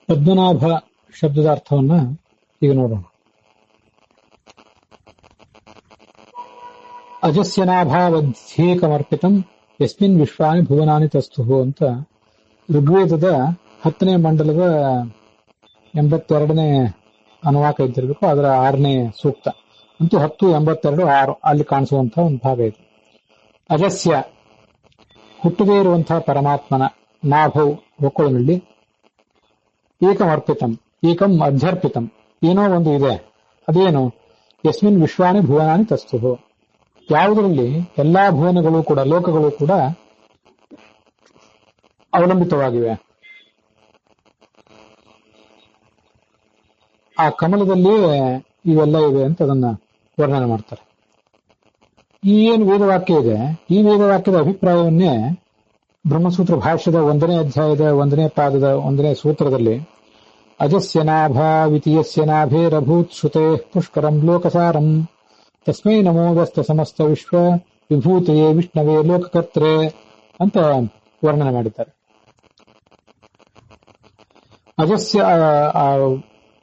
ಪದ್ಮನಾಭ ಶಬ್ದದ ಅರ್ಥವನ್ನ ಈಗ ನೋಡೋಣ. ಅಜಸ್ಯನಾಭಾವಧ್ಯೇಕಮರ್ಪಿತಂ ಯಸ್ಮಿನ್ ವಿಶ್ವಾನಿ ಭುವನಾನಿ ತಸ್ತುಹು ಅಂತ ಋಗ್ವೇದದ 10ನೇ ಮಂಡಲದ 82ನೇ ಅನುವಾಕ ಇದ್ದಿರಬೇಕು. ಅದರ 6ನೇ ಸೂಕ್ತ ಅಂತೂ 10:82 ಅಲ್ಲಿ ಕಾಣಿಸುವಂತಹ ಒಂದು ಭಾಗ ಇದೆ. ಅಜಸ್ಯ ಹುಟ್ಟದೇ ಇರುವಂತಹ ಪರಮಾತ್ಮನ ನಾಭೌ ಒಕ್ಕಳಿನಲ್ಲಿ ಏಕಮರ್ಪಿತಂ ಏಕಂ ಅಧ್ಯರ್ಪಿತಂ ಏನೋ ಒಂದು ಇದೆ. ಅದೇನು? ಯಸ್ಮಿನ್ ವಿಶ್ವಾನಿ ಭುವನಾನಿ ತಸ್ತುಹು, ಯಾವುದರಲ್ಲಿ ಎಲ್ಲಾ ಭುವನಗಳು ಕೂಡ ಲೋಕಗಳು ಕೂಡ ಅವಲಂಬಿತವಾಗಿವೆ. ಆ ಕಮಲದಲ್ಲಿ ಇವೆಲ್ಲ ಇವೆ ಅಂತ ಅದನ್ನ ವರ್ಣನೆ ಮಾಡ್ತಾರೆ. ಈ ಏನು ವೇದವಾಕ್ಯ ಇದೆ, ಈ ವೇದವಾಕ್ಯದ ಅಭಿಪ್ರಾಯವನ್ನೇ ಬ್ರಹ್ಮಸೂತ್ರ ಭಾಷ್ಯದ 1ನೇ ಅಧ್ಯಾಯದ 1ನೇ ಪಾದದ 1ನೇ ಸೂತ್ರದಲ್ಲಿ ಅಜಸ್ಯ ನಾಭಾವಿತೀಯಸ್ಯ ನಾಭೇರಭೂತ್ ಶ್ರುತೇ ಪುಷ್ಕರಂ ಲೋಕಸಾರಂ ತಸ್ಮೈ ನಮೋದಸ್ತ ಸಮಸ್ತ ವಿಶ್ವ ವಿಭೂತಯೇ ವಿಷ್ಣವೇ ಲೋಕಕರ್ತ್ರೇ ಅಂತ ವರ್ಣನೆ ಮಾಡಿದ್ದಾರೆ. ಅಜಸ್ಯ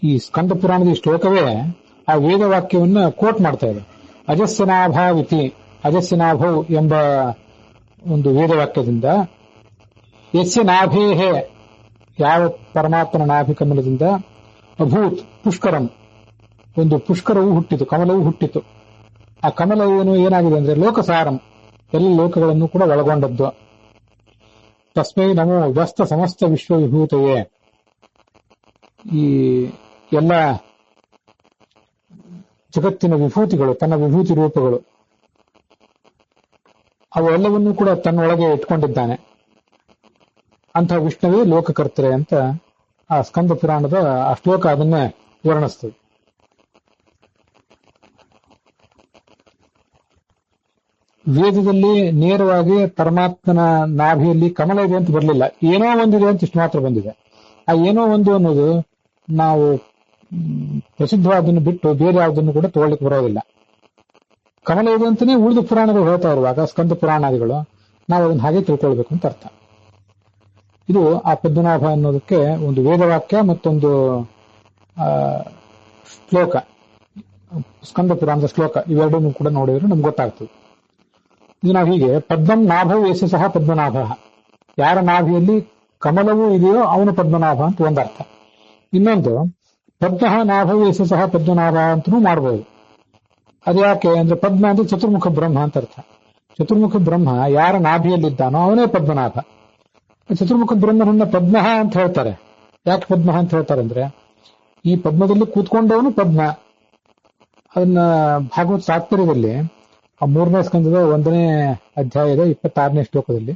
ಈ ಸ್ಕಂದ ಪುರಾಣದ ಈ ಶ್ಲೋಕವೇ ಆ ವೇದವಾಕ್ಯವನ್ನ ಕೋಟ್ ಮಾಡ್ತಾ ಇದೆ. ಅಜಸ್ಯನಾಭಾವಿತಿ ಅಜಸ್ಯನಾಭೌ ಎಂಬ ಒಂದು ವೇದವಾಕ್ಯದಿಂದ ಯಸ್ಯ ನಾಭೇಹೇ ಯಾವ ಪರಮಾತ್ಮನ ನಾಭಿ ಕಮಲದಿಂದ ಅಭೂತ್ ಪುಷ್ಕರಂ ಒಂದು ಪುಷ್ಕರವು ಹುಟ್ಟಿತು, ಕಮಲವು ಹುಟ್ಟಿತು. ಆ ಕಮಲ ಏನಾಗಿದೆ ಅಂದ್ರೆ ಲೋಕಸಾರಂ ಎಲ್ಲ ಲೋಕಗಳನ್ನು ಕೂಡ ಒಳಗೊಂಡದ್ದು. ತಸ್ಮೈ ನಮೋ ವ್ಯಸ್ತ ಸಮಸ್ತ ವಿಶ್ವ ವಿಭೂತಯೇ ಈ ಎಲ್ಲ ಜಗತ್ತಿನ ವಿಭೂತಿಗಳು ತನ್ನ ವಿಭೂತಿ ರೂಪಗಳು ಅವೆಲ್ಲವನ್ನೂ ಕೂಡ ತನ್ನೊಳಗೆ ಇಟ್ಕೊಂಡಿದ್ದಾನೆ. ಅಂತಹ ವಿಷ್ಣುವೇ ಲೋಕಕರ್ತರೆ ಅಂತ ಆ ಸ್ಕಂದ ಪುರಾಣದ ಆ ಶ್ಲೋಕ ಅದನ್ನೇ ವರ್ಣಿಸ್ತದೆ. ವೇದದಲ್ಲಿ ನೇರವಾಗಿ ಪರಮಾತ್ಮನ ನಾಭಿಯಲ್ಲಿ ಕಮಲ ಇದೆ ಅಂತ ಬರಲಿಲ್ಲ, ಏನೋ ಒಂದಿದೆ ಅಂತ ಇಷ್ಟು ಮಾತ್ರ ಬಂದಿದೆ. ಆ ಏನೋ ಒಂದು ಅನ್ನೋದು ನಾವು ಪ್ರಸಿದ್ಧವಾದನ್ನು ಬಿಟ್ಟು ಬೇರೆ ಯಾವುದನ್ನು ಕೂಡ ತಗೊಳ್ಳಿಕ್ಕೆ ಬರೋದಿಲ್ಲ. ಕಮಲ ಇದೆ ಅಂತಾನೆ ಉಳಿದ ಪುರಾಣಗಳು ಹೇಳ್ತಾ ಇರುವಾಗ ಸ್ಕಂದ ಪುರಾಣಾದಿಗಳು ನಾವು ಅದನ್ನ ಹಾಗೆ ತಿಳ್ಕೊಳ್ಬೇಕು ಅಂತ ಅರ್ಥ. ಇದು ಆ ಪದ್ಮನಾಭ ಅನ್ನೋದಕ್ಕೆ ಒಂದು ವೇದವಾಕ್ಯ ಮತ್ತೊಂದು ಶ್ಲೋಕ, ಸ್ಕಂದ ಪುರಾಣದ ಶ್ಲೋಕ, ಇವೆರಡನ್ನು ಕೂಡ ನೋಡಿದ್ರೆ ನಮ್ಗೆ ಗೊತ್ತಾಗ್ತದೆ. ಇದು ನಾವು ಹೀಗೆ ಪದ್ಮಂ ನಾಭವು ಯಶ ಸಹ ಪದ್ಮನಾಭ, ಯಾರ ನಾಭಿಯಲ್ಲಿ ಕಮಲವೂ ಇದೆಯೋ ಅವನು ಪದ್ಮನಾಭ ಅಂತ ಒಂದರ್ಥ. ಇನ್ನೊಂದು ಪದ್ಮ ನಾಭವು ಯಶ ಸಹ ಪದ್ಮನಾಭ ಅಂತನೂ ಮಾಡಬಹುದು. ಅದ್ಯಾಕೆ ಅಂದ್ರೆ ಪದ್ಮ ಅಂದ್ರೆ ಚತುರ್ಮುಖ ಬ್ರಹ್ಮ ಅಂತ ಅರ್ಥ. ಚತುರ್ಮುಖ ಬ್ರಹ್ಮ ಯಾರ ನಾಭಿಯಲ್ಲಿದ್ದಾನೋ ಅವನೇ ಪದ್ಮನಾಭ. ಚತುರ್ಮುಖ ಬ್ರಹ್ಮನನ್ನ ಪದ್ಮ ಅಂತ ಹೇಳ್ತಾರೆ. ಯಾಕೆ ಪದ್ಮ ಅಂತ ಹೇಳ್ತಾರೆ ಅಂದ್ರೆ ಈ ಪದ್ಮದಲ್ಲಿ ಕೂತ್ಕೊಂಡವನು ಪದ್ಮ. ಅದನ್ನ ಭಾಗವತ ತಾತ್ಪರ್ಯದಲ್ಲಿ ಆ 3ನೇ ಸ್ಕಂದದ 1ನೇ ಅಧ್ಯಾಯದ 26ನೇ ಶ್ಲೋಕದಲ್ಲಿ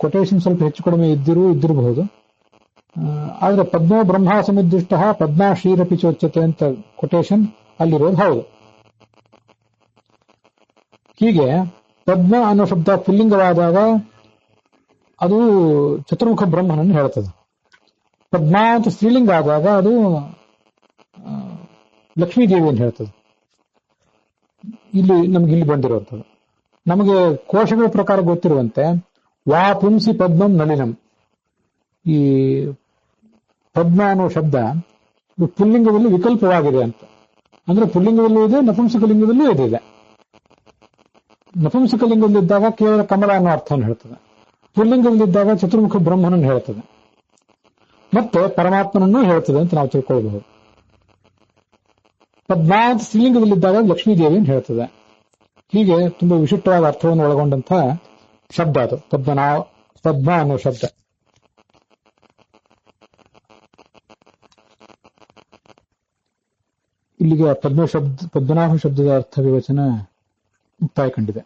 ಕೊಟೇಶನ್ ಸ್ವಲ್ಪ ಹೆಚ್ಚು ಕಡಿಮೆ ಇದ್ದಿರಬಹುದು. ಆದ್ರೆ ಪದ್ಮೋ ಬ್ರಹ್ಮ ಸಮುದ್ದಿಷ್ಟ ಪದ್ಮ ಶ್ರೀರಪಿ ಚೋಚ್ಯತೆ ಅಂತ ಕೊಟೇಶನ್ ಅಲ್ಲಿರೋದು ಹೌದು. ಹೀಗೆ ಪದ್ಮ ಅನ್ನೋ ಶಬ್ದ ಪುಲ್ಲಿಂಗವಾದಾಗ ಅದು ಚತುರ್ಮುಖ ಬ್ರಹ್ಮನನ್ನು ಹೇಳ್ತದೆ. ಪದ್ಮ ಅಂತ ಸ್ತ್ರೀಲಿಂಗ ಆದಾಗ ಅದು ಲಕ್ಷ್ಮೀದೇವಿಯನ್ನು ಹೇಳ್ತದೆ. ಇಲ್ಲಿ ಬಂದಿರುವಂಥದ್ದು ನಮಗೆ ಕೋಶಗಳ ಪ್ರಕಾರ ಗೊತ್ತಿರುವಂತೆ ವಾ ಪುಂಸಿ ಪದ್ಮಂ ನಳಿನಂ, ಈ ಪದ್ಮ ಅನ್ನೋ ಶಬ್ದ ಪುಲ್ಲಿಂಗದಲ್ಲಿ ವಿಕಲ್ಪವಾಗಿದೆ ಅಂತ. ಅಂದ್ರೆ ಪುಲ್ಲಿಂಗದಲ್ಲೂ ಇದೆ, ನಪುಂಸಕಲಿಂಗದಲ್ಲೂ ಇದೆ. ನಪುಂಸಕಲಿಂಗದಲ್ಲಿದ್ದಾಗ ಕೇವಲ ಕಮಲ ಅನ್ನೋ ಅರ್ಥವನ್ನು ಹೇಳ್ತದೆ, ಪುಲ್ಲಿಂಗದಲ್ಲಿದ್ದಾಗ ಚತುರ್ಮುಖ ಬ್ರಹ್ಮನನ್ನು ಹೇಳ್ತದೆ, ಮತ್ತೆ ಪರಮಾತ್ಮನನ್ನು ಹೇಳ್ತದೆ ಅಂತ ನಾವು ತಿಳ್ಕೊಳ್ಬಹುದು. ಪದ್ಮಾಂತ ಸ್ತ್ರೀಲಿಂಗದಲ್ಲಿದ್ದಾಗ ಲಕ್ಷ್ಮೀದೇವಿಯನ್ನು ಹೇಳ್ತದೆ. ಹೀಗೆ ತುಂಬಾ ವಿಶಿಷ್ಟವಾದ ಅರ್ಥವನ್ನು ಒಳಗೊಂಡಂತಹ ಶಬ್ದ ಅದು ಪದ್ಮ ಅನ್ನೋ ಶಬ್ದ. ಇಲ್ಲಿಗೆ ಪದ್ಮನಾಭ ಶಬ್ದದ ಅರ್ಥ ವಿವಚನ ಮುಕ್ತಾಯ ಕಂಡಿದೆ.